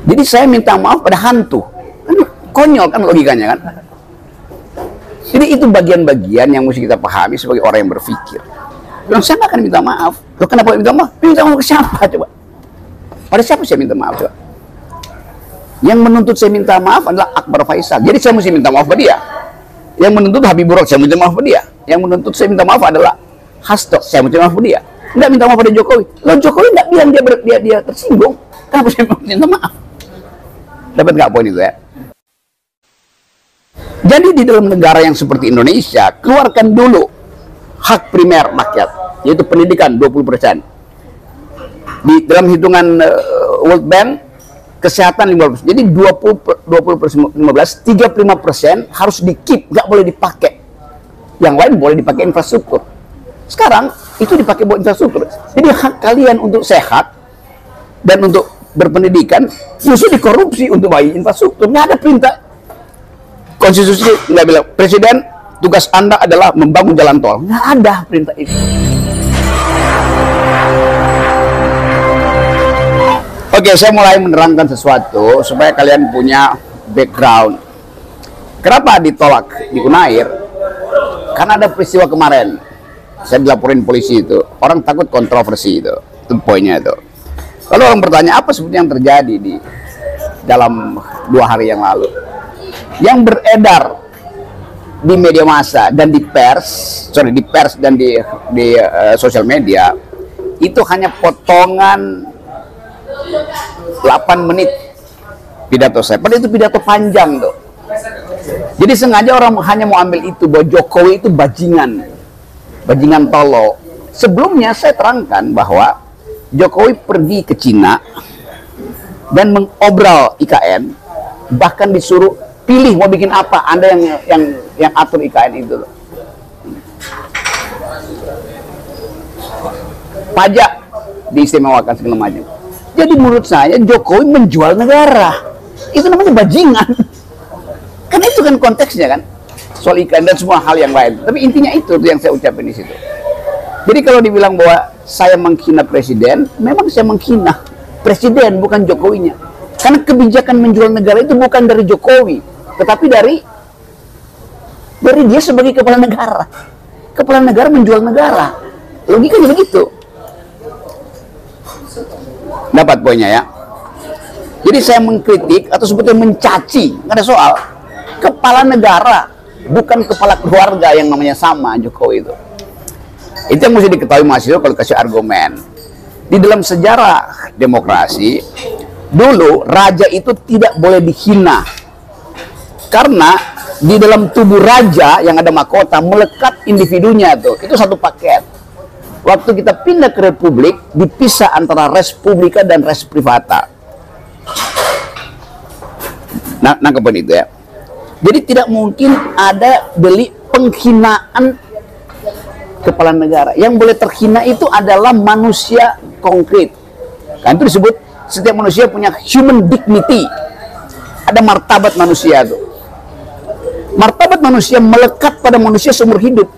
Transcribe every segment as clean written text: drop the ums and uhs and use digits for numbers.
Jadi saya minta maaf pada hantu. Kan konyol kan logikanya kan. Jadi itu bagian-bagian yang mesti kita pahami sebagai orang yang berpikir. Bilang, saya nggak akan minta maaf. Loh, kenapa minta maaf? Minta maaf ke siapa coba? Pada siapa saya minta maaf coba? Yang menuntut saya minta maaf adalah Akbar Faisal. Jadi saya mesti minta maaf pada dia. Yang menuntut Habibur Rahman, saya minta maaf pada dia. Yang menuntut saya minta maaf adalah Hasto, saya minta maaf pada dia. Nggak minta maaf pada Jokowi. Loh, Jokowi nggak bilang dia tersinggung. Kenapa saya minta maaf? Dapat nggak poin itu ya? Jadi di dalam negara yang seperti Indonesia, keluarkan dulu hak primer rakyat, yaitu pendidikan 20%. Di dalam hitungan World Bank, kesehatan 15%. Jadi 20%, 35% harus di-keep, nggak boleh dipakai. Yang lain boleh dipakai infrastruktur. Sekarang itu dipakai buat infrastruktur. Jadi hak kalian untuk sehat dan untuk berpendidikan justru dikorupsi untuk bayi infrastruktur. Nggak ada perintah. Konstitusi nggak bilang, Presiden tugas Anda adalah membangun jalan tol. Nggak ada perintah itu. Oke, saya mulai menerangkan sesuatu supaya kalian punya background. Kenapa ditolak di Unair? Karena ada peristiwa kemarin. Saya dilaporin polisi itu. Orang takut kontroversi itu. Itu poinnya itu. Lalu orang bertanya, apa sebetulnya yang terjadi di dalam 2 hari yang lalu? Yang beredar di media massa dan di pers dan di sosial media itu hanya potongan 8 menit pidato saya. Padahal itu pidato panjang tuh. Jadi sengaja orang hanya mau ambil itu bahwa Jokowi itu bajingan tolo. Sebelumnya saya terangkan bahwa Jokowi pergi ke Cina dan mengobral IKN, bahkan disuruh pilih mau bikin apa, Anda yang atur IKN itu loh. Pajak diistimewakan segala macam. Jadi menurut saya Jokowi menjual negara. Itu namanya bajingan. Karena itu kan konteksnya kan, soal IKN dan semua hal yang lain. Tapi intinya itu yang saya ucapin di situ. Jadi kalau dibilang bahwa saya menghina presiden, memang saya menghina presiden, bukan Jokowinya. Karena kebijakan menjual negara itu bukan dari Jokowi, tetapi dari dia sebagai kepala negara. Kepala negara menjual negara. Logikanya begitu. Dapat poinnya ya. Jadi saya mengkritik atau sebetulnya mencaci, nggak ada soal. Kepala negara, bukan kepala keluarga yang namanya sama Jokowi itu. Itu yang mesti diketahui mahasiswa kalau kasih argumen. Di dalam sejarah demokrasi, dulu raja itu tidak boleh dihina. Karena di dalam tubuh raja yang ada mahkota melekat individunya tuh. Itu satu paket. Waktu kita pindah ke republik, dipisah antara res publica dan res privata. Nah, nangkep itu ya. Jadi tidak mungkin ada delik penghinaan kepala negara. Yang boleh terhina itu adalah manusia konkret. Kan itu disebut setiap manusia punya human dignity. Ada martabat manusia tuh. Martabat manusia melekat pada manusia seumur hidup.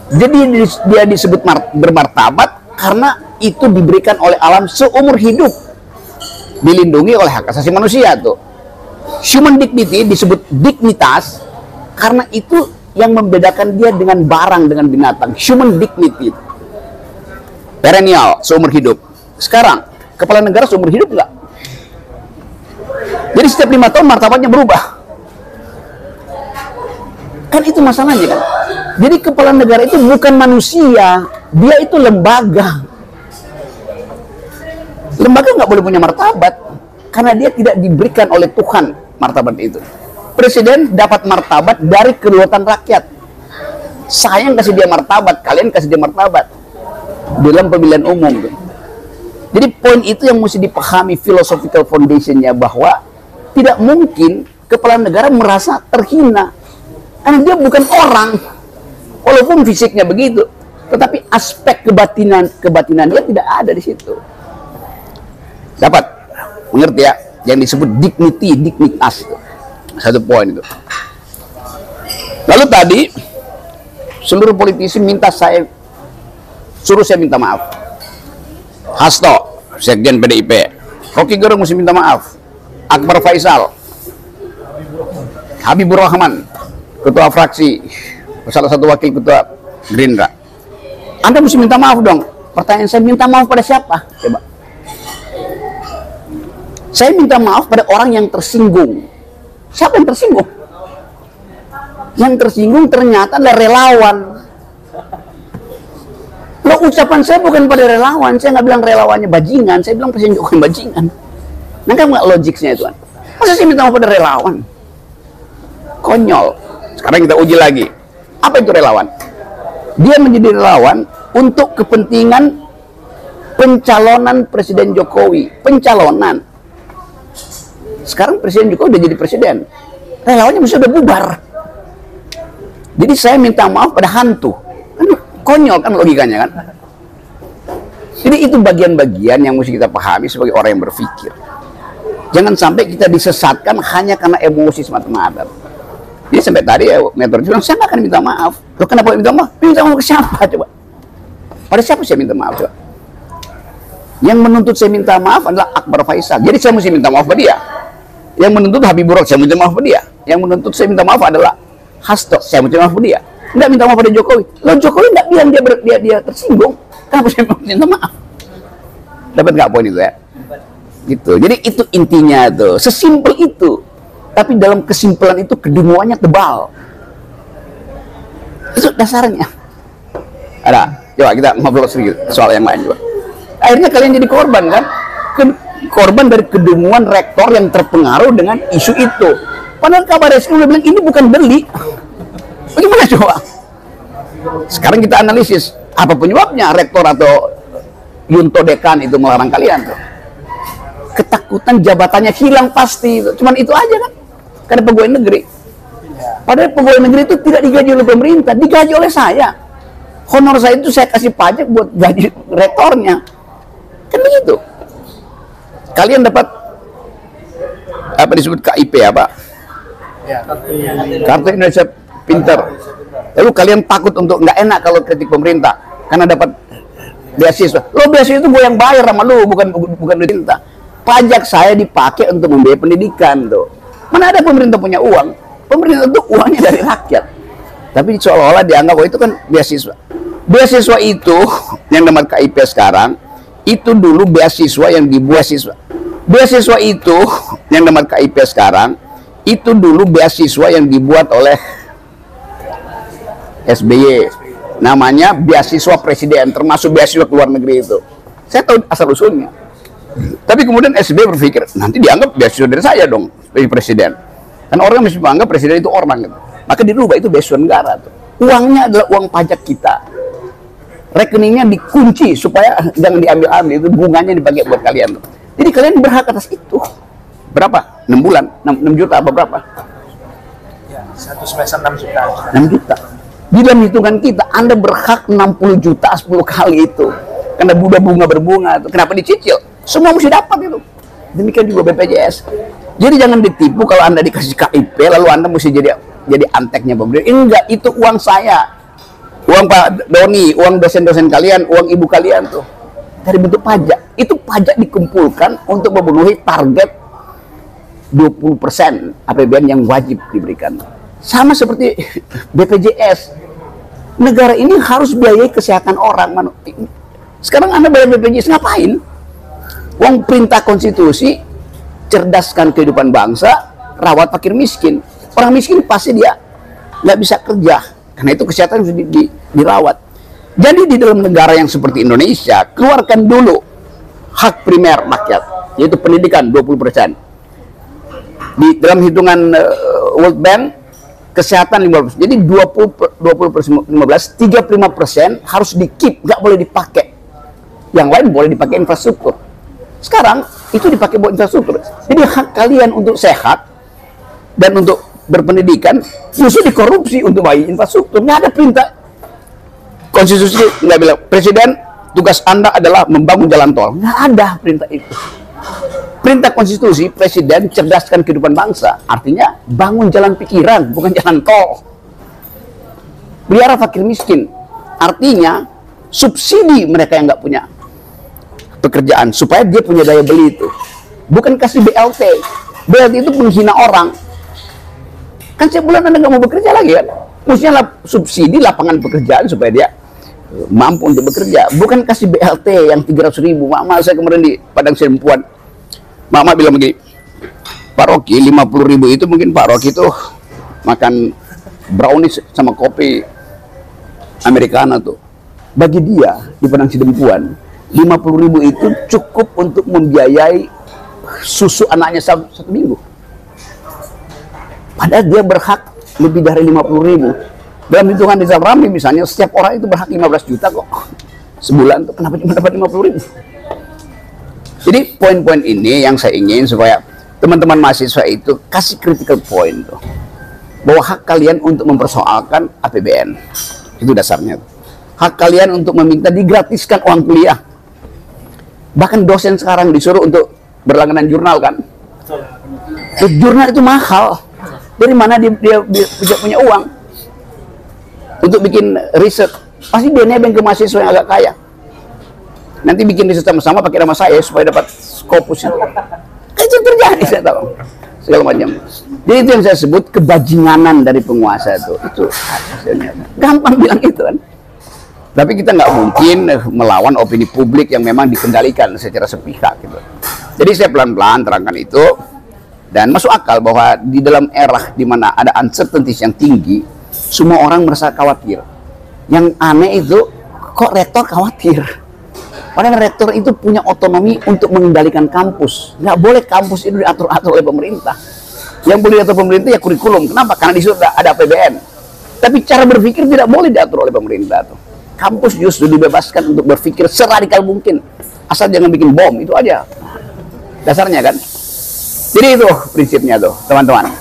Jadi dia disebut bermartabat karena itu diberikan oleh alam seumur hidup. Dilindungi oleh hak asasi manusia tuh. Human dignity disebut dignitas karena itu yang membedakan dia dengan barang, dengan binatang. Human dignity. Perennial, seumur hidup. Sekarang, kepala negara seumur hidup enggak? Jadi setiap 5 tahun martabatnya berubah. Kan itu masalahnya kan. Jadi kepala negara itu bukan manusia. Dia itu lembaga. Lembaga nggak boleh punya martabat. Karena dia tidak diberikan oleh Tuhan martabat itu. Presiden dapat martabat dari kedaulatan rakyat. Saya yang kasih dia martabat, kalian kasih dia martabat dalam pemilihan umum. Jadi poin itu yang mesti dipahami philosophical foundationnya, bahwa tidak mungkin kepala negara merasa terhina karena dia bukan orang, walaupun fisiknya begitu, tetapi aspek kebatinan dia tidak ada di situ. Dapat mengerti ya? Yang disebut dignity, dignitas itu. Satu poin itu. Lalu tadi seluruh politisi suruh saya minta maaf. Hasto, Sekjen PDIP, Rocky Gerung mesti minta maaf. Akbar Faisal, Habibur Rahman, ketua fraksi, salah satu wakil ketua Gerindra. Anda mesti minta maaf dong. Pertanyaan saya, minta maaf pada siapa? Coba. Saya minta maaf pada orang yang tersinggung. Siapa yang tersinggung? Yang tersinggung ternyata adalah relawan. Lo ucapan saya bukan pada relawan. Saya nggak bilang relawannya bajingan. Saya bilang Presiden Jokowi bajingan. Nah kan nggak logiknya itu kan? Masa saya minta maaf pada relawan? Konyol. Sekarang kita uji lagi. Apa itu relawan? Dia menjadi relawan untuk kepentingan pencalonan Presiden Jokowi. Pencalonan. Sekarang Presiden Jokowi udah jadi presiden. Relawannya mesti udah bubar. Jadi saya minta maaf pada hantu. Kan konyol kan logikanya kan? Jadi itu bagian-bagian yang mesti kita pahami sebagai orang yang berpikir. Jangan sampai kita disesatkan hanya karena emosi semata-mata. Jadi sampai tadi ya Metro bilang, saya nggak akan minta maaf. Loh kenapa minta maaf? Minta maaf ke siapa coba? Pada siapa saya minta maaf coba? Yang menuntut saya minta maaf adalah Akbar Faisal. Jadi saya mesti minta maaf pada dia. Yang menuntut Habibur Rahman, saya minta maaf pada dia. Yang menuntut saya minta maaf adalah Hasto, saya minta maaf pada dia. Nggak minta maaf pada Jokowi. Loh Jokowi nggak bilang dia tersinggung. Kenapa saya minta maaf? Dapat nggak poin itu ya? Gitu. Jadi itu intinya tuh. Sesimpel itu. Tapi dalam kesimpulan itu kedunguannya tebal. Itu dasarnya. Ada. Coba kita ngobrol sedikit soal yang lain juga. Akhirnya kalian jadi korban kan? Korban dari kedunguan rektor yang terpengaruh dengan isu itu. Padahal kabar reskrim udah bilang ini bukan beli. Bagaimana coba? Sekarang kita analisis apa penyebabnya rektor atau Yunto Dekan itu melarang kalian tuh. Ketakutan jabatannya hilang pasti. Cuman itu aja kan? Karena pegawai negeri. Padahal pegawai negeri itu tidak digaji oleh pemerintah, digaji oleh saya. Honor saya itu saya kasih pajak buat gaji rektornya. Kan begitu. Kalian dapat apa disebut KIP apa? Ya, Kartu Indonesia Pintar. Lalu kalian takut untuk nggak enak kalau kritik pemerintah karena dapat beasiswa. Lo beasiswa itu gue yang bayar sama lo, bukan pemerintah. Pajak saya dipakai untuk membiayai pendidikan tuh. Mana ada pemerintah punya uang? Pemerintah itu uangnya dari rakyat. Tapi seolah-olah dianggap bahwa itu kan beasiswa. Beasiswa itu yang dapat KIP sekarang itu dulu beasiswa yang dibuat siswa. Beasiswa itu yang dapat KIP sekarang itu dulu beasiswa yang dibuat oleh SBY. Namanya beasiswa presiden, termasuk beasiswa ke luar negeri itu. Saya tahu asal usulnya. Tapi kemudian SBY berpikir, nanti dianggap beasiswa dari saya dong, dari presiden. Karena orang mesti menganggap presiden itu orang gitu. Maka dirubah itu beasiswa negara tuh. Uangnya adalah uang pajak kita. Rekeningnya dikunci supaya jangan diambil-ambil, itu bunganya dipakai buat kalian tuh. Jadi kalian berhak atas itu. Berapa? 6 bulan? 6 juta apa berapa? Ya, satu semester 6 juta. 6 juta. Di dalam hitungan kita, Anda berhak 60 juta 10 kali itu. Karena bunga berbunga itu. Kenapa dicicil? Semua mesti dapat itu. Demikian juga BPJS. Jadi jangan ditipu kalau Anda dikasih KIP lalu Anda mesti jadi anteknya pemerintah. Enggak, itu uang saya. Uang Pak Doni, uang dosen-dosen kalian, uang ibu kalian tuh. Dari bentuk pajak. Itu pajak dikumpulkan untuk memenuhi target 20% APBN yang wajib diberikan. Sama seperti BPJS. Negara ini harus biayai kesehatan orang. Sekarang Anda bayar BPJS ngapain? Uang perintah konstitusi, cerdaskan kehidupan bangsa, rawat fakir miskin. Orang miskin pasti dia nggak bisa kerja, karena itu kesehatan harus dirawat. Jadi di dalam negara yang seperti Indonesia, keluarkan dulu hak primer rakyat, yaitu pendidikan 20%. Di dalam hitungan World Bank, kesehatan 15%. Jadi 20%, 35% harus di-keep, nggak boleh dipakai. Yang lain boleh dipakai infrastruktur. Sekarang itu dipakai buat infrastruktur. Jadi hak kalian untuk sehat dan untuk berpendidikan justru dikorupsi untuk bayi infrastruktur. Nggak ada perintah konstitusi, nggak bilang presiden tugas Anda adalah membangun jalan tol. Nggak ada perintah itu. Perintah konstitusi, presiden cerdaskan kehidupan bangsa. Artinya bangun jalan pikiran, bukan jalan tol. Pelihara fakir miskin. Artinya subsidi mereka yang nggak punya. pekerjaan supaya dia punya daya beli itu. Bukan kasih BLT. Berarti itu menghina orang. Kan sebulan Anda nggak mau bekerja lagi kan? Mestinya subsidi lapangan pekerjaan supaya dia mampu untuk bekerja. Bukan kasih BLT yang 300.000. Mama saya kemarin di Padang Sidempuan, Mama bilang begini, Pak Rocky 50.000 itu mungkin Pak Rocky itu makan brownies sama kopi Americana tuh. Bagi dia di Padang Sidempuan 50.000 itu cukup untuk membiayai susu anaknya satu minggu. Padahal dia berhak lebih dari 50.000. Dalam hitungan Rizal Ramli misalnya, setiap orang itu berhak 15 juta kok sebulan tuh, kenapa cuma dapat 50.000? Jadi poin-poin ini yang saya ingin supaya teman-teman mahasiswa itu kasih critical point tuh, bahwa hak kalian untuk mempersoalkan APBN itu dasarnya. Hak kalian untuk meminta digratiskan uang kuliah. Bahkan dosen sekarang disuruh untuk berlangganan jurnal kan. Jurnal itu mahal. Dari mana dia bisa punya uang untuk bikin riset? Pasti dia nebeng ke mahasiswa yang agak kaya. Nanti bikin riset sama-sama pakai nama saya supaya dapat Scopus itu. Kan itu terjadi, saya tahu. Segala macam. Jadi itu yang saya sebut kebajinganan dari penguasa itu. Itu hasilnya. Gampang bilang itu kan. Tapi kita nggak mungkin melawan opini publik yang memang dikendalikan secara sepihak gitu. Jadi saya pelan-pelan terangkan itu. Dan masuk akal bahwa di dalam era di mana ada uncertainties yang tinggi, semua orang merasa khawatir. Yang aneh itu, kok rektor khawatir? Padahal rektor itu punya otonomi untuk mengendalikan kampus. Nggak boleh kampus itu diatur-atur oleh pemerintah. Yang boleh diatur pemerintah ya kurikulum. Kenapa? Karena di situ ada APBN. Tapi cara berpikir tidak boleh diatur oleh pemerintah tuh. Kampus justru dibebaskan untuk berpikir seradikal mungkin. Asal jangan bikin bom, itu aja. Dasarnya kan. Jadi itu prinsipnya tuh, teman-teman.